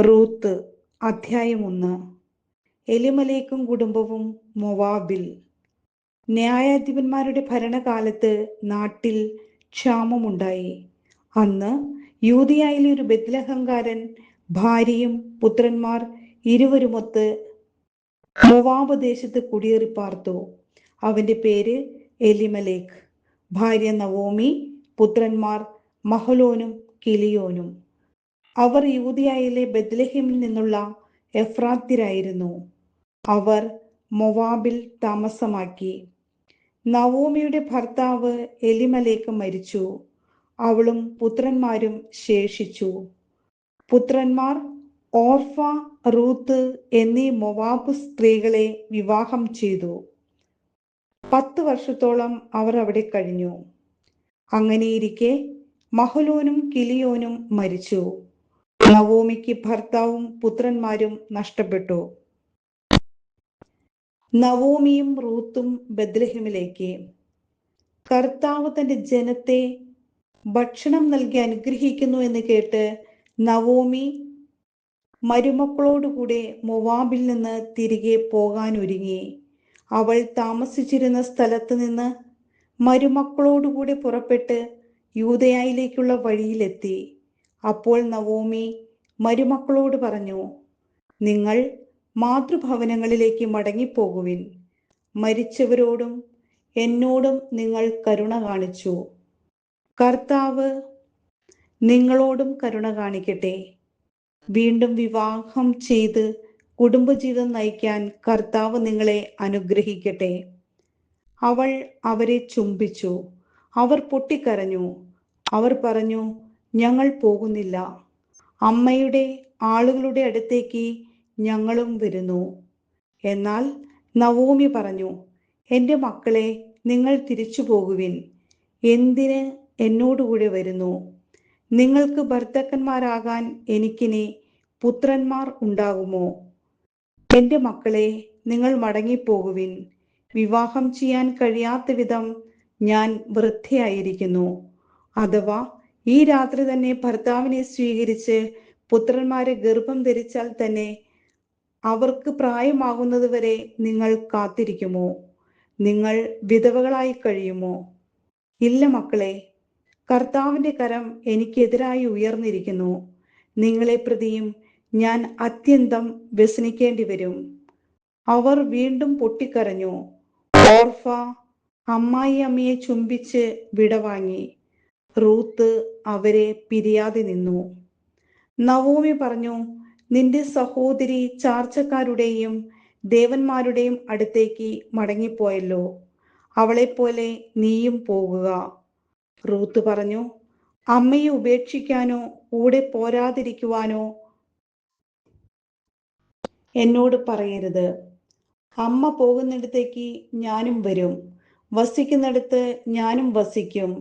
Ruth അധ്യായം 1. എലിമലേക്കും കുടുംബവും മൊവാബിൽ. ന്യായാധിപന്മാരുടെ ഭരണകാലത്ത് നാട്ടിൽ ക്ഷാമമുണ്ടായി. അന്ന് യൂദയായിലെ ഒരു ബെത്ലഹംകാരൻ ഭാര്യയും പുത്രന്മാർ ഇരുവരുമൊത്ത് മൊവാബ് ദേശത്ത് കുടിയേറി പാർത്തു. അവന്റെ പേര് എലിമലേക്ക്. ഭാര്യ നവോമി, പുത്രന്മാർ മഹലോനും കിലിയോനും. അവർ യൂദയായിലെ ബെത്ലഹേമിൽ നിന്നുള്ള എഫ്രാത്യരായിരുന്നു. അവർ മൊവാബിൽ താമസമാക്കി. നവോമിയുടെ ഭർത്താവ് എലിമലേക്ക് മരിച്ചു. അവളും പുത്രന്മാരും ശേഷിച്ചു. പുത്രന്മാർ ഓർഫ, റൂത്ത് എന്നീ മൊവാബ് സ്ത്രീകളെ വിവാഹം ചെയ്തു. 10 വർഷത്തോളം അവർ അവിടെ കഴിഞ്ഞു. അങ്ങനെയിരിക്കെ മഹലോനും കിലിയോനും മരിച്ചു. നവോമിക്ക് ഭർത്താവും പുത്രന്മാരും നഷ്ടപ്പെട്ടു. നവോമിയും റൂത്തും ബെത്ലഹേമിലേക്ക്. കർത്താവ് തന്റെ ജനത്തെ ഭക്ഷണം നൽകി അനുഗ്രഹിക്കുന്നു എന്ന് കേട്ട് നവോമി മരുമക്കളോടുകൂടെ മൊവാബിൽ നിന്ന് തിരികെ പോകാനൊരുങ്ങി. അവൾ താമസിച്ചിരുന്ന സ്ഥലത്ത് നിന്ന് മരുമക്കളോടുകൂടെ പുറപ്പെട്ട് യൂദയായിലേക്കുള്ള വഴിയിലെത്തി. അപ്പോൾ നവോമി മരുമക്കളോട് പറഞ്ഞു, നിങ്ങൾ മാതൃഭവനങ്ങളിലേക്ക് മടങ്ങിപ്പോകുവിൻ. മരിച്ചവരോടും എന്നോടും നിങ്ങൾ കരുണ കാണിച്ചു. കർത്താവ് നിങ്ങളോടും കരുണ കാണിക്കട്ടെ. വീണ്ടും വിവാഹം ചെയ്ത് കുടുംബജീവിതം നയിക്കാൻ കർത്താവ് നിങ്ങളെ അനുഗ്രഹിക്കട്ടെ. അവൾ അവരെ ചുംബിച്ചു. അവർ പൊട്ടിക്കരഞ്ഞു. അവർ പറഞ്ഞു, ഞങ്ങൾ പോകുന്നില്ല. അമ്മയുടെ ആളുകളുടെ അടുത്തേക്ക് ഞങ്ങളും വരുന്നു. എന്നാൽ നവോമി പറഞ്ഞു, എൻ്റെ മക്കളെ, നിങ്ങൾ തിരിച്ചു പോകുവിൻ. എന്തിന് എന്നോടുകൂടെ വരുന്നു? നിങ്ങൾക്ക് ഭർത്താക്കന്മാരാകാൻ എനിക്കിനി പുത്രന്മാർ ഉണ്ടാകുമോ? എൻ്റെ മക്കളെ, നിങ്ങൾ മടങ്ങിപ്പോകുവിൻ. വിവാഹം ചെയ്യാൻ കഴിയാത്ത വിധം ഞാൻ വൃദ്ധയായിരിക്കുന്നു. അഥവാ ഈ രാത്രി തന്നെ ഭർത്താവിനെ സ്വീകരിച്ച് പുത്രന്മാരെ ഗർഭം ധരിച്ചാൽ തന്നെ അവർക്ക് പ്രായമാകുന്നത് വരെ നിങ്ങൾ കാത്തിരിക്കുമോ? നിങ്ങൾ വിധവകളായി കഴിയുമോ? ഇല്ല മക്കളെ, കർത്താവിന്റെ കരം എനിക്കെതിരായി ഉയർന്നിരിക്കുന്നു. നിങ്ങളെ പ്രതിയും ഞാൻ അത്യന്തം വ്യസനിക്കേണ്ടി വരും. അവർ വീണ്ടും പൊട്ടിക്കരഞ്ഞു. ഓർഫ അമ്മായി അമ്മയെ ചുംബിച്ച് വിടവാങ്ങി. റൂത്ത് അവരെ പിരിയാതെ നിന്നു. നവോമി പറഞ്ഞു, നിന്റെ സഹോദരി ചാർച്ചക്കാരുടെയും ദേവന്മാരുടെയും അടുത്തേക്ക് മടങ്ങിപ്പോയല്ലോ. അവളെപ്പോലെ നീയും പോകുക. റൂത്ത് പറഞ്ഞു, അമ്മയെ ഉപേക്ഷിക്കാനോ കൂടെ പോരാതിരിക്കുവാനോ എന്നോട് പറയരുത്. അമ്മ പോകുന്നിടത്തേക്ക് ഞാനും വരും, വസിക്കുന്നിടത്ത് ഞാനും വസിക്കും.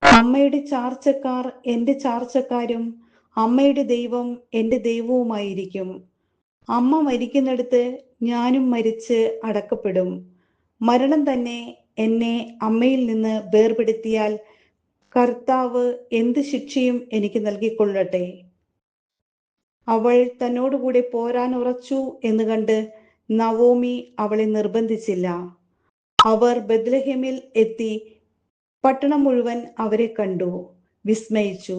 അമ്മയുടെ ചാർച്ചക്കാർ എൻ്റെ ചാർച്ചക്കാരും അമ്മയുടെ ദൈവം എൻ്റെ ദൈവവുമായിരിക്കും. അമ്മ മരിക്കുന്നിടത്ത് ഞാനും മരിച്ച് അടക്കപ്പെടും. മരണം തന്നെ എന്നെ അമ്മയിൽ നിന്ന് വേർപെടുത്തിയാൽ കർത്താവ് എന്ത് ശിക്ഷയും എനിക്ക് നൽകിക്കൊള്ളട്ടെ. അവൾ തന്നോടുകൂടെ പോരാൻ ഉറച്ചു എന്ന് കണ്ട് നവോമി അവളെ നിർബന്ധിച്ചില്ല. അവർ ബെത്ലഹേമിൽ എത്തി. പട്ടണം മുഴുവൻ അവരെ കണ്ടു, വിസ്മയിച്ചു.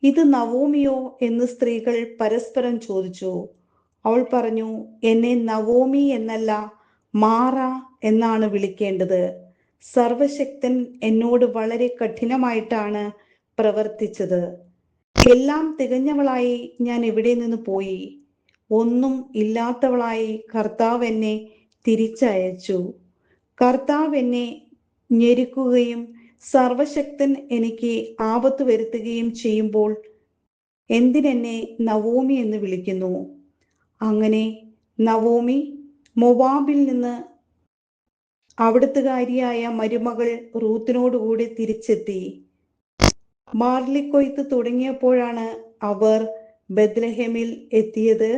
ഇത് നവോമിയോ എന്ന് സ്ത്രീകൾ പരസ്പരം ചോദിച്ചു. അവൾ പറഞ്ഞു, എന്നെ നവോമി എന്നല്ല, മാറ എന്നാണ് വിളിക്കേണ്ടത്. സർവശക്തൻ എന്നോട് വളരെ കഠിനമായിട്ടാണ് പ്രവർത്തിച്ചത്. എല്ലാം തികഞ്ഞവളായി ഞാൻ എവിടെ നിന്ന് പോയി? ഒന്നും ഇല്ലാത്തവളായി കർത്താവ് എന്നെ തിരിച്ചയച്ചു. കർത്താവ് എന്നെ ഞെരുക്കുകയും സർവശക്തൻ എനിക്ക് ആപത്ത് വരുത്തുകയും ചെയ്യുമ്പോൾ എന്തിനെന്നെ നവോമി എന്ന് വിളിക്കുന്നു? അങ്ങനെ നവോമി മൊവാബിൽ നിന്ന് അവിടുത്തുകാരിയായ മരുമകൾ റൂത്തിനോടുകൂടി തിരിച്ചെത്തി. ബാർലിക്കൊയ്ത്ത് തുടങ്ങിയപ്പോഴാണ് അവർ ബെത്ലഹേമിൽ എത്തിയത്.